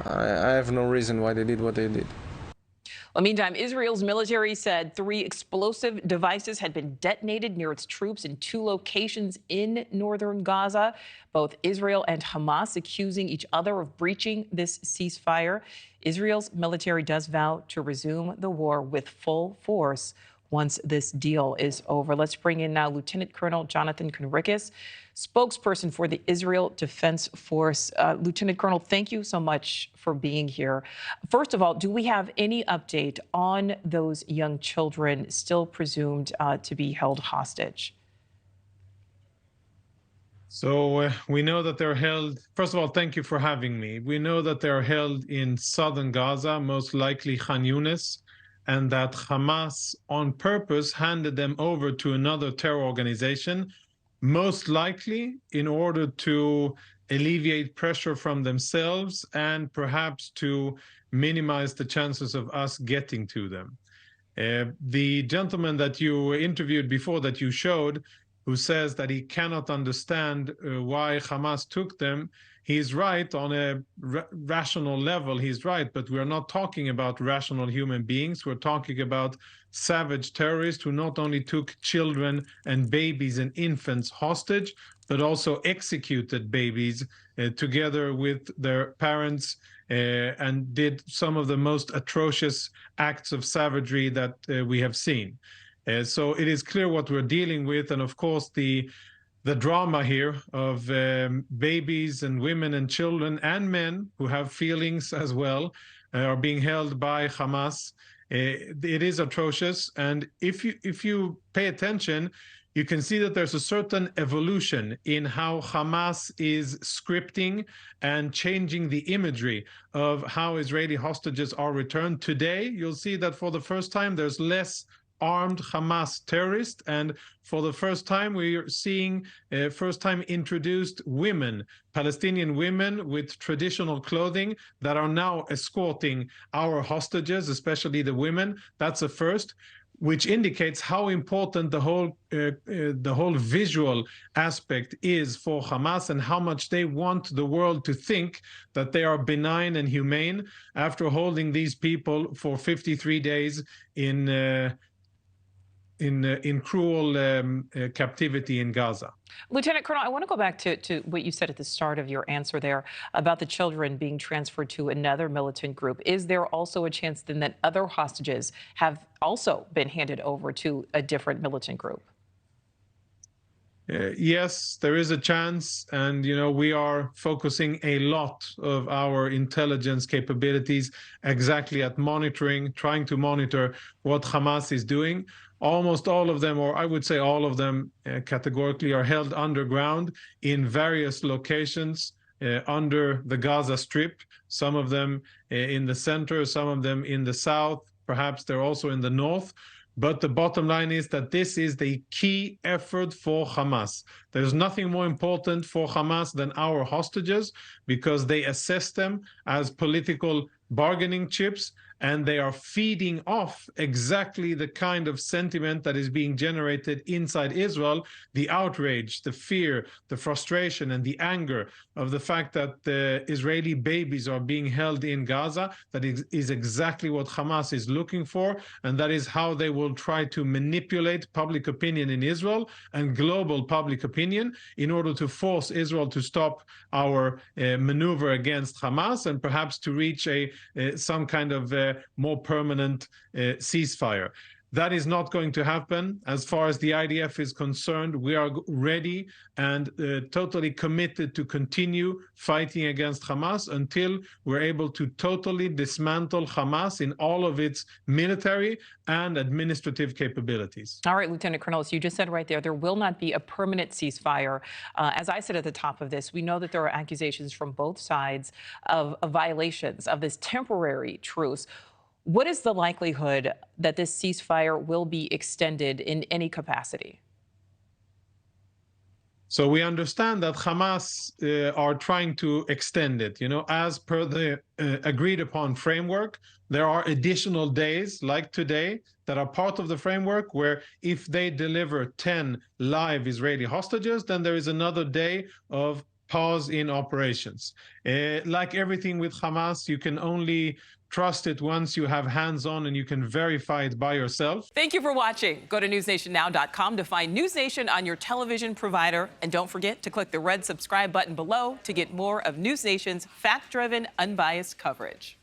I have no reason why they did what they did. Well, meantime, Israel's military said 3 explosive devices had been detonated near its troops in 2 locations in northern Gaza. Both Israel and Hamas accusing each other of breaching this ceasefire. Israel's military does vow to resume the war with full force once this deal is over. Let's bring in now Lieutenant Colonel Jonathan Conricus, spokesperson for the Israel Defense Force. Lieutenant Colonel, thank you so much for being here. First of all, do we have any update on those young children still presumed to be held hostage? So we know that they're held. First of all, thank you for having me. We know that they're held in southern Gaza, most likely Khan Yunis, and that Hamas on purpose handed them over to another terror organization, most likely in order to alleviate pressure from themselves and perhaps to minimize the chances of us getting to them. The gentleman that you interviewed before, that you showed, who says that he cannot understand why Hamas took them, he's right on a rational level, he's right, but we're not talking about rational human beings. We're talking about savage terrorists who not only took children and babies and infants hostage, but also executed babies together with their parents and did some of the most atrocious acts of savagery that we have seen. So it is clear what we're dealing with, and of course the drama here of babies and women and children and men who have feelings as well are being held by Hamas. It is atrocious, and if you pay attention, you can see that there's a certain evolution in how Hamas is scripting and changing the imagery of how Israeli hostages are returned. Today, you'll see that for the first time, there's less armed Hamas terrorists, and for the first time we are seeing first-time introduced women, Palestinian women with traditional clothing that are now escorting our hostages, especially the women. That's a first, which indicates how important the whole visual aspect is for Hamas and how much they want the world to think that they are benign and humane after holding these people for 53 days in cruel captivity in Gaza. Lieutenant Colonel, I want to go back to what you said at the start of your answer there about the children being transferred to another militant group. Is there also a chance then that other hostages have also been handed over to a different militant group? Yes, there is a chance, and we are focusing a lot of our intelligence capabilities exactly at monitoring, trying to monitor what Hamas is doing. Almost all of them, or I would say all of them categorically, are held underground in various locations under the Gaza Strip, some of them in the center, some of them in the south, perhaps they're also in the north. But the bottom line is that this is the key effort for Hamas. There's nothing more important for Hamas than our hostages, because they assess them as political bargaining chips, and they are feeding off exactly the kind of sentiment that is being generated inside Israel, the outrage, the fear, the frustration, and the anger of the fact that the Israeli babies are being held in Gaza. That is exactly what Hamas is looking for, and that is how they will try to manipulate public opinion in Israel and global public opinion in order to force Israel to stop our maneuver against Hamas and perhaps to reach some kind of more permanent ceasefire. That is not going to happen. As far as the IDF is concerned, we are ready and totally committed to continue fighting against Hamas until we're able to totally dismantle Hamas in all of its military and administrative capabilities. All right, Lieutenant Colonel, so you just said right there will not be a permanent ceasefire. As I said at the top of this, we know that there are accusations from both sides of violations of this temporary truce. What is the likelihood that this ceasefire will be extended in any capacity? So we understand that Hamas are trying to extend it. As per the agreed upon framework, there are additional days like today that are part of the framework where if they deliver 10 live Israeli hostages, then there is another day of pause in operations. Like everything with Hamas, you can only trust it once you have hands-on and you can verify it by yourself. Thank you for watching. Go to newsnationnow.com to find News Nation on your television provider. And don't forget to click the red subscribe button below to get more of News Nation's fact-driven, unbiased coverage.